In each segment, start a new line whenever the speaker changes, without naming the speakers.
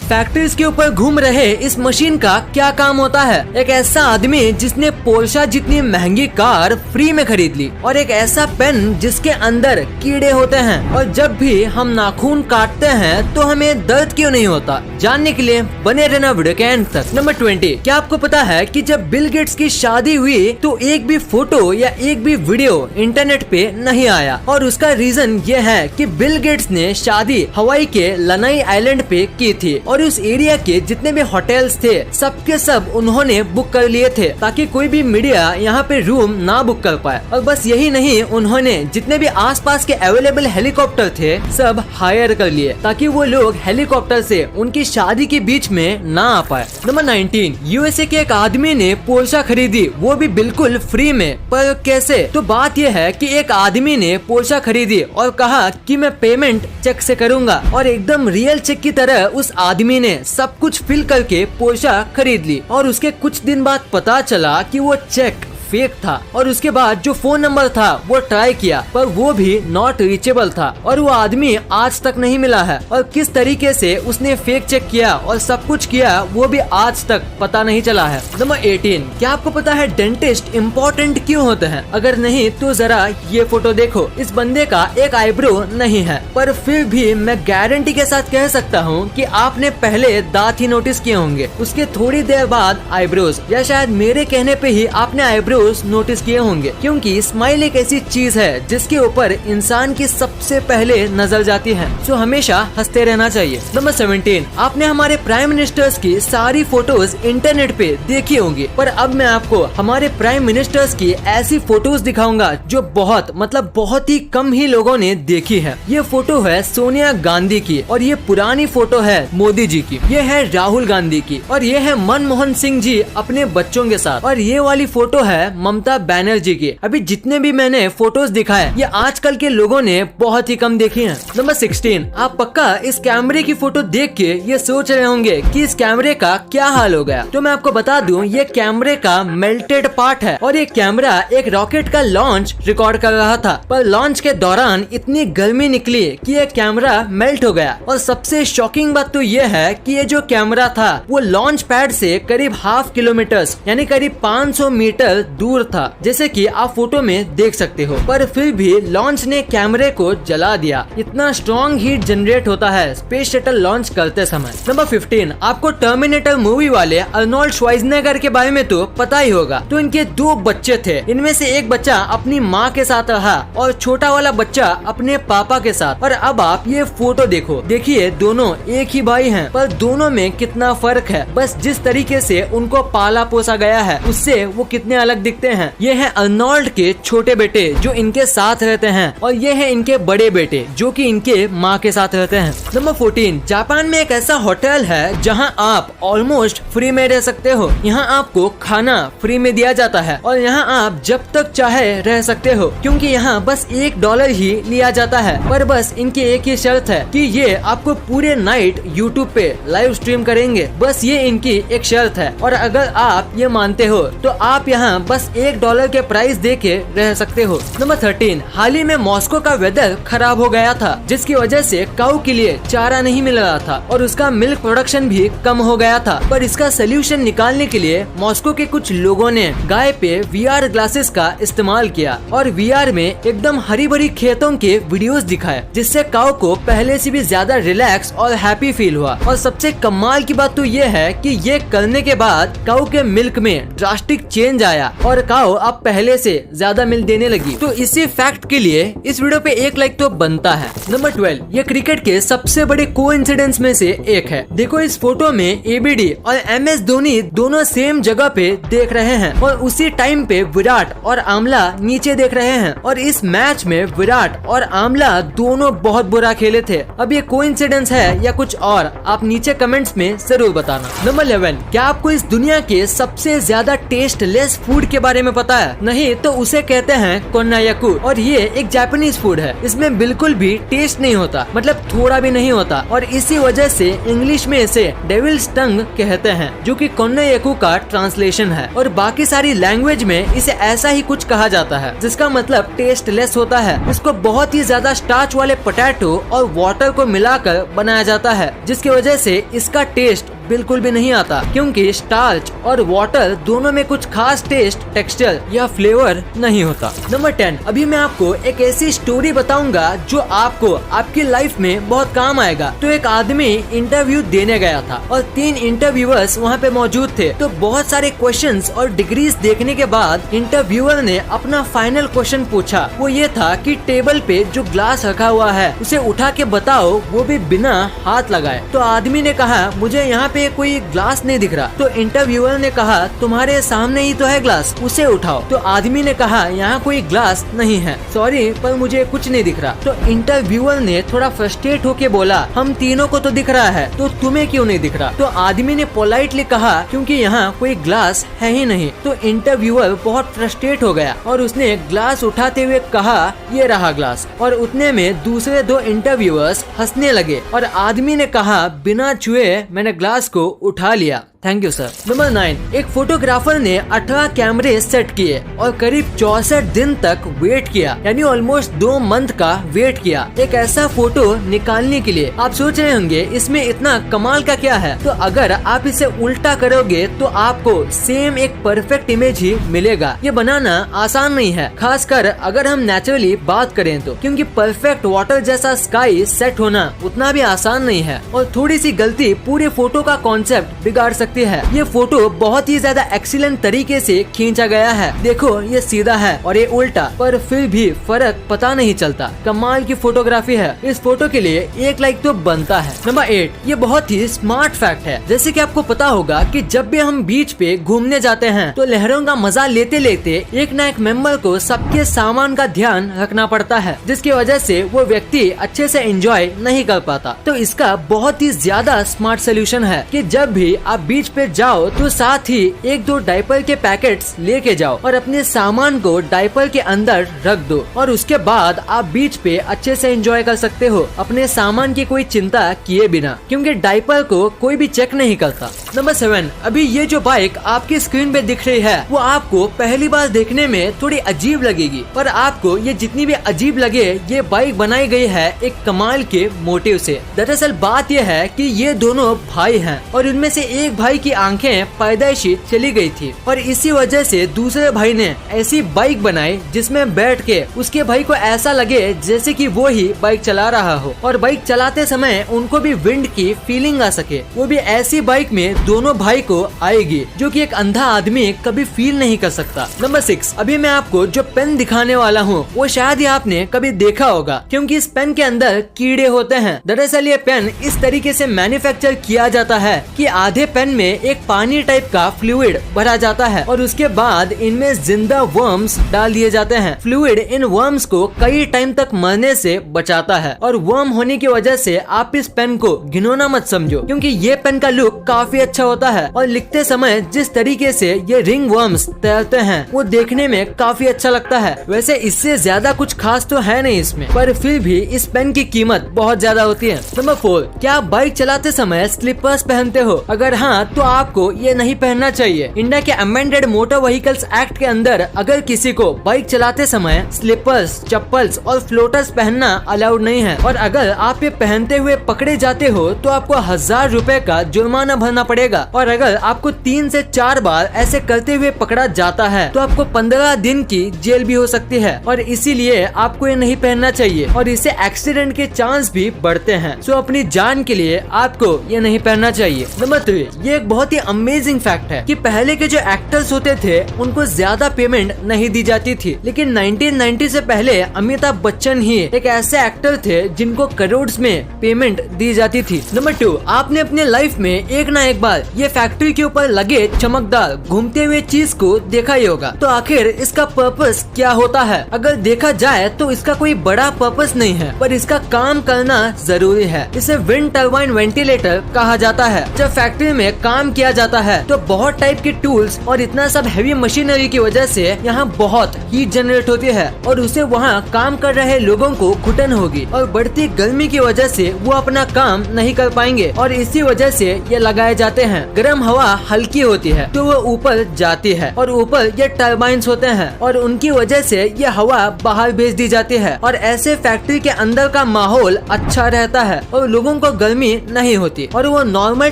Factories के ऊपर घूम रहे इस मशीन का क्या काम होता है? एक ऐसा आदमी जिसने पोर्शा जितनी महंगी कार फ्री में खरीद ली, और एक ऐसा पेन जिसके अंदर कीड़े होते हैं, और जब भी हम नाखून काटते हैं तो हमें दर्द क्यों नहीं होता? जानने के लिए बने रहना वीडियो के एंड तक। नंबर 20, क्या आपको पता है कि जब बिल गेट्स की शादी हुई तो एक भी फोटो या एक भी वीडियो इंटरनेट पे नहीं आया, और उसका रीजन ये है कि बिल गेट्स ने शादी हवाई के लनाई आइलैंड पे की थी, और उस एरिया के जितने भी होटल्स थे सबके सब उन्होंने बुक कर लिए थे ताकि कोई भी मीडिया यहाँ पे रूम ना बुक कर पाए। और बस यही नहीं, उन्होंने जितने भी आसपास के अवेलेबल हेलीकॉप्टर थे सब हायर कर लिए ताकि वो लोग हेलीकॉप्टर से उनकी शादी के बीच में ना आ पाए। नंबर 19, यूएसए के एक आदमी ने पोर्शा खरीदी, वो भी बिल्कुल फ्री में। पर कैसे? तो बात यह है कि एक आदमी ने पोर्शा खरीदी और कहा कि मैं पेमेंट चेक से करूंगा, और एकदम रियल चेक की तरह उस आदमी ने सब कुछ फिल करके पोर्शा खरीद ली। और उसके कुछ दिन बाद पता चला कि वो चेक फेक था, और उसके बाद जो फोन नंबर था वो ट्राई किया पर वो भी नॉट रीचेबल था, और वो आदमी आज तक नहीं मिला है। और किस तरीके से उसने फेक चेक किया और सब कुछ किया वो भी आज तक पता नहीं चला है। नंबर 18, क्या आपको पता है डेंटिस्ट इम्पोर्टेंट क्यों होते हैं? अगर नहीं तो जरा ये फोटो देखो। इस बंदे का एक आईब्रो नहीं है, पर फिर भी मैं गारंटी के साथ कह सकता हूँ कि आपने पहले दांत ही नोटिस किए होंगे, उसके थोड़ी देर बाद आईब्रोज, या शायद मेरे कहने पे ही आपने आईब्रो नोटिस किए होंगे, क्योंकि स्माइल एक ऐसी चीज है जिसके ऊपर इंसान की सबसे पहले नजर जाती है, जो हमेशा हंसते रहना चाहिए। नंबर 17, आपने हमारे प्राइम मिनिस्टर्स की सारी फोटोज इंटरनेट पे देखी होंगी, पर अब मैं आपको हमारे प्राइम मिनिस्टर्स की ऐसी फोटोज दिखाऊंगा जो बहुत ही कम ही लोगों ने देखी है। ये फोटो है सोनिया गांधी की, और ये पुरानी फोटो है मोदी जी की, ये है राहुल गांधी की, और ये है मनमोहन सिंह जी अपने बच्चों के साथ, और ये वाली फोटो है ममता बनर्जी की। अभी जितने भी मैंने फोटोज दिखाए ये आजकल के लोगों ने बहुत ही कम देखी हैं। नंबर 16, आप पक्का इस कैमरे की फोटो देख के ये सोच रहे होंगे कि इस कैमरे का क्या हाल हो गया। तो मैं आपको बता दूं, ये कैमरे का मेल्टेड पार्ट है, और ये कैमरा एक रॉकेट का लॉन्च रिकॉर्ड कर रहा था, पर लॉन्च के दौरान इतनी गर्मी निकली कि ये कैमरा मेल्ट हो गया। और सबसे शॉकिंग बात तो ये है कि ये जो कैमरा था वो लॉन्च पैड से करीब ½ किलोमीटर यानी करीब 500 मीटर दूर था, जैसे कि आप फोटो में देख सकते हो, पर फिर भी लॉन्च ने कैमरे को जला दिया। इतना स्ट्रॉन्ग हीट जनरेट होता है स्पेस शटल लॉन्च करते समय। नंबर 15, आपको टर्मिनेटर मूवी वाले अर्नोल्ड श्वार्ज़नेगर के बारे में तो पता ही होगा। तो इनके 2 बच्चे थे, इनमें से एक बच्चा अपनी माँ के साथ रहा और छोटा वाला बच्चा अपने पापा के साथ। और अब आप ये फोटो देखो, देखिए दोनों एक ही भाई हैं, पर दोनों में कितना फर्क है। बस जिस तरीके से उनको पाला पोसा गया है उससे वो कितने अलग दिखते हैं। ये है अर्नोल्ड के छोटे बेटे जो इनके साथ रहते हैं, और ये है इनके बड़े बेटे जो कि इनके माँ के साथ रहते हैं। नंबर 14, जापान में एक ऐसा होटल है जहाँ आप ऑलमोस्ट फ्री में रह सकते हो। यहाँ आपको खाना फ्री में दिया जाता है, और यहाँ आप जब तक चाहे रह सकते हो, क्योंकि यहाँ बस $1 ही लिया जाता है। पर बस इनकी एक ही शर्त है कि ये आपको पूरे नाइट यूट्यूब पे लाइव स्ट्रीम करेंगे, बस ये इनकी एक शर्त है। और अगर आप ये मानते हो तो आप यहाँ बस $1 के प्राइस दे के रह सकते हो। नंबर 13, हाल ही में मॉस्को का वेदर खराब हो गया था, जिसकी वजह से काऊ के लिए चारा नहीं मिल रहा था, और उसका मिल्क प्रोडक्शन भी कम हो गया था। पर इसका सोल्यूशन निकालने के लिए मॉस्को के कुछ लोगों ने गाय पे VR ग्लासेस का इस्तेमाल किया, और VR में एकदम हरी भरी खेतों के वीडियोस दिखाए, जिससे काऊ को पहले से भी ज्यादा रिलैक्स और हैप्पी फील हुआ। और सबसे कमाल की बात तो ये है कि ये करने के बाद काऊ के मिल्क में ड्रास्टिक चेंज आया, और काऊ अब पहले से ज्यादा मिल्क देने लगी। तो इसी फैक्ट के लिए इस वीडियो पे 1 लाइक तो बनता है। नंबर 12, ये क्रिकेट के सबसे बड़े कोइंसिडेंस में से एक है। देखो इस फोटो में ABD और MS धोनी दोनों सेम जगह पे देख रहे हैं, और उसी टाइम पे विराट और आमला नीचे देख रहे हैं, और इस मैच में विराट और आमला दोनों बहुत बुरा खेले थे। अब ये कोइंसिडेंस है या कुछ और, आप नीचे कमेंट्स में जरूर बताना। नंबर 11, क्या आपको इस दुनिया के सबसे ज्यादा टेस्टलेस फूड के के बारे में पता है? नहीं तो उसे कहते हैं कोन्नायाकू और ये एक जापानीज फूड है। इसमें बिल्कुल भी टेस्ट नहीं होता, मतलब थोड़ा भी नहीं होता, और इसी वजह से इंग्लिश में इसे डेविल्स टंग कहते हैं, जो कि कोन्नायाकू का ट्रांसलेशन है। और बाकी सारी लैंग्वेज में इसे ऐसा ही कुछ कहा जाता है, जिसका मतलब टेस्टलेस होता है। इसको बहुत ही ज्यादा स्टार्च वाले पोटैटो और वाटर को मिलाकर बनाया जाता है, जिसकी वजह से इसका टेस्ट बिल्कुल भी नहीं आता, क्योंकि स्टार्च और वाटर दोनों में कुछ खास टेस्ट, टेक्सचर या फ्लेवर नहीं होता। नंबर 10, अभी मैं आपको एक ऐसी स्टोरी बताऊंगा जो आपको आपकी लाइफ में बहुत काम आएगा। तो एक आदमी इंटरव्यू देने गया था और 3 इंटरव्यूअर्स वहाँ पे मौजूद थे। तो बहुत सारे क्वेश्चंस और डिग्रीज देखने के बाद इंटरव्यूअर ने अपना फाइनल क्वेश्चन पूछा। वो ये था कि टेबल पे जो ग्लास रखा हुआ है उसे उठा के बताओ, वो भी बिना हाथ लगाए। तो आदमी ने कहा मुझे यहाँ पे कोई ग्लास नहीं दिख रहा। तो इंटरव्यूअर ने कहा तुम्हारे सामने ही तो है ग्लास, उसे उठाओ। तो आदमी ने कहा यहाँ कोई ग्लास नहीं है, सॉरी पर मुझे कुछ नहीं दिख रहा। तो इंटरव्यूअर ने थोड़ा फ्रस्ट्रेट होके बोला हम तीनों को तो दिख रहा है, तो तुम्हें क्यों नहीं दिख रहा? तो आदमी ने पोलाइटली कहा क्योंकि यहाँ कोई ग्लास है ही नहीं। तो इंटरव्यूअर बहुत फ्रस्ट्रेट हो गया और उसने ग्लास उठाते हुए कहा ये रहा ग्लास। और उतने में दूसरे 2 इंटरव्यूअर्स हंसने लगे और आदमी ने कहा बिना छुए मैंने ग्लास को उठा लिया। Thank you sir. नंबर 9, एक फोटोग्राफर ने 18 कैमरे सेट किए और करीब 64 दिन तक वेट किया, यानी ऑलमोस्ट 2 मंथ का वेट किया एक ऐसा फोटो निकालने के लिए। आप सोच रहे होंगे इसमें इतना कमाल का क्या है? तो अगर आप इसे उल्टा करोगे तो आपको सेम एक परफेक्ट इमेज ही मिलेगा। ये बनाना आसान नहीं है, खासकर अगर हम नेचुरली बात करें तो, क्योंकि परफेक्ट वाटर जैसा स्काई सेट होना उतना भी आसान नहीं है और थोड़ी सी गलती पूरे फोटो का कॉन्सेप्ट बिगाड़ सकती है। ये फोटो बहुत ही ज्यादा एक्सीलेंट तरीके से खींचा गया है। देखो ये सीधा है और ये उल्टा, पर फिर भी फर्क पता नहीं चलता। कमाल की फोटोग्राफी है। इस फोटो के लिए 1 लाइक तो बनता है। नंबर 8, ये बहुत ही स्मार्ट फैक्ट है। जैसे कि आपको पता होगा कि जब भी हम बीच पे घूमने जाते हैं तो लहरों का मजा लेते लेते एक न एक मेंबर को सबके सामान का ध्यान रखना पड़ता है, जिसकी वजह से वो व्यक्ति अच्छे से एंजॉय नहीं कर पाता। तो इसका बहुत ही ज्यादा स्मार्ट सोल्यूशन है कि जब भी आप बीच पे जाओ तो साथ ही 1-2 डायपर के पैकेट्स लेके जाओ और अपने सामान को डायपर के अंदर रख दो और उसके बाद आप बीच पे अच्छे से एंजॉय कर सकते हो अपने सामान की कोई चिंता किए बिना, क्योंकि डायपर को कोई भी चेक नहीं करता। नंबर 7, अभी ये जो बाइक आपकी स्क्रीन पे दिख रही है वो आपको पहली बार देखने में थोड़ी अजीब लगेगी, पर आपको ये जितनी भी अजीब लगे ये बाइक बनाई गई है एक कमाल के मोटिव से। दरअसल बात यह है कि ये दोनों भाई हैं और इनमें से एक भाई की आंखें पैदाइशी चली गई थी और इसी वजह से दूसरे भाई ने ऐसी बाइक बनाई जिसमें बैठ के उसके भाई को ऐसा लगे जैसे कि वो ही बाइक चला रहा हो और बाइक चलाते समय उनको भी विंड की फीलिंग आ सके। वो भी ऐसी बाइक में दोनों भाई को आएगी जो कि एक अंधा आदमी कभी फील नहीं कर सकता। नंबर 6, अभी मैं आपको जो पेन दिखाने वाला हूँ वो शायद ही आपने कभी देखा होगा, क्योंकि इस पेन के अंदर कीड़े होते हैं। दरअसल ये पेन इस तरीके से मैन्युफैक्चर किया जाता है कि आधे पेन में एक पानी टाइप का फ्लूइड भरा जाता है और उसके बाद इनमें जिंदा वर्म्स डाल दिए जाते हैं। फ्लूइड इन वर्म्स को कई टाइम तक मरने से बचाता है और वर्म होने की वजह से आप इस पेन को घिनौना मत समझो, क्योंकि ये पेन का लुक काफी अच्छा होता है और लिखते समय जिस तरीके से ये रिंग वर्म्स तैरते हैं वो देखने में काफी अच्छा लगता है। वैसे इससे ज्यादा कुछ खास तो है नहीं इसमें, पर फिर भी इस पेन की कीमत बहुत ज्यादा होती है। नंबर 4, क्या आप बाइक चलाते समय स्लीपर्स पहनते हो? अगर हाँ तो आपको ये नहीं पहनना चाहिए। इंडिया के अमेंडेड मोटर व्हीकल्स एक्ट के अंदर अगर किसी को बाइक चलाते समय स्लीपर्स, चप्पल्स और फ्लोटर्स पहनना अलाउड नहीं है और अगर आप ये पहनते हुए पकड़े जाते हो तो आपको 1000 रुपए का जुर्माना भरना पड़ेगा और अगर आपको 3 से 4 बार ऐसे करते हुए पकड़ा जाता है तो आपको 15 दिन की जेल भी हो सकती है और इसीलिए आपको ये नहीं पहनना चाहिए और इससे एक्सीडेंट के चांस भी बढ़ते हैं। सो अपनी जान के लिए आपको ये नहीं पहनना चाहिए। नंबर 3, ये एक बहुत ही अमेजिंग फैक्ट है कि पहले के जो एक्टर्स होते थे उनको ज्यादा पेमेंट नहीं दी जाती थी, लेकिन 1990 से पहले अमिताभ बच्चन ही एक ऐसे एक्टर थे जिनको करोड़ में पेमेंट दी जाती थी। नंबर 2, आपने अपने लाइफ में एक ना एक बार ये फैक्ट्री के ऊपर लगे चमकदार घूमते हुए चीज को देखा ही होगा। तो आखिर इसका पर्पस क्या होता है? अगर देखा जाए तो इसका कोई बड़ा पर्पस नहीं है, पर इसका काम करना जरूरी है। इसे विंड टर्बाइन वेंटिलेटर कहा जाता है। जब फैक्ट्री में काम किया जाता है। तो बहुत टाइप के टूल्स और इतना सब हैवी मशीनरी की वजह से यहाँ बहुत हीट जनरेट होती है और उसे वहाँ काम कर रहे लोगों को घुटन होगी और बढ़ती गर्मी की वजह से वो अपना काम नहीं कर पाएंगे और इसी वजह से ये लगाए जाते हैं। गर्म हवा हल्की होती है तो वो ऊपर जाती है और ऊपर ये टर्बाइंस होते हैं और उनकी वजह से ये हवा बाहर भेज दी जाती है और ऐसे फैक्ट्री के अंदर का माहौल अच्छा रहता है और लोगों को गर्मी नहीं होती और वो नॉर्मल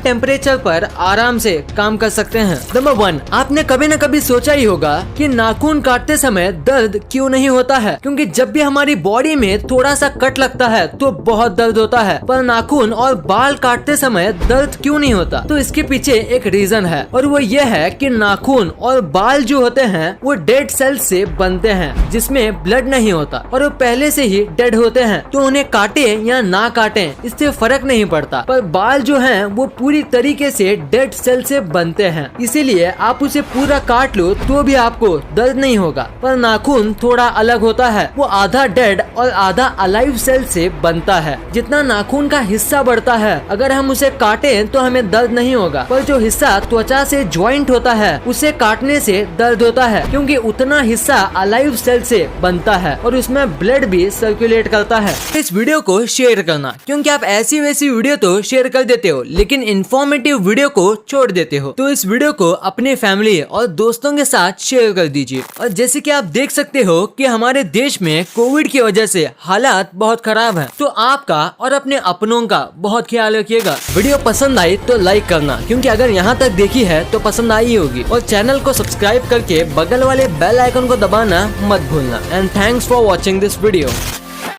टेम्परेचर पर आराम से काम कर सकते हैं। नंबर 1, आपने कभी न कभी सोचा ही होगा कि नाखून काटते समय दर्द क्यों नहीं होता है, क्योंकि जब भी हमारी बॉडी में थोड़ा सा कट लगता है तो बहुत दर्द होता है, पर नाखून और बाल काटते समय दर्द क्यों नहीं होता? तो इसके पीछे एक रीजन है और वो ये है कि नाखून और बाल जो होते हैं वो डेड सेल से बनते हैं जिसमें ब्लड नहीं होता और वो पहले से ही डेड होते हैं, तो उन्हें काटे या ना काटे इससे फर्क नहीं पड़ता। पर बाल जो हैं वो पूरी तरीके से डेड सेल से बनते हैं, इसीलिए आप उसे पूरा काट लो तो भी आपको दर्द नहीं होगा। पर नाखून थोड़ा अलग होता है, वो आधा डेड और आधा अलाइव सेल से बनता है। जितना नाखून का हिस्सा बढ़ता है अगर हम उसे काटें तो हमें दर्द नहीं होगा, पर जो हिस्सा त्वचा से ज्वाइंट होता है उसे काटने से दर्द होता है, क्योंकि उतना हिस्सा अलाइव सेल से बनता है और उसमें ब्लड भी सर्कुलेट करता है। इस वीडियो को शेयर करना, क्योंकि आप ऐसी वैसी वीडियो तो शेयर कर देते हो लेकिन इन्फॉर्मेटिव वीडियो को छोड़ देते हो। तो इस वीडियो को अपने फैमिली और दोस्तों के साथ शेयर कर दीजिए। और जैसे कि आप देख सकते हो कि हमारे देश में कोविड की वजह से हालात बहुत खराब हैं, तो आपका और अपने अपनों का बहुत ख्याल रखिएगा। वीडियो पसंद आई तो लाइक करना, क्योंकि अगर यहाँ तक देखी है तो पसंद आई होगी, और चैनल को सब्सक्राइब करके बगल वाले बेल आइकन को दबाना मत भूलना। And thanks for watching this video.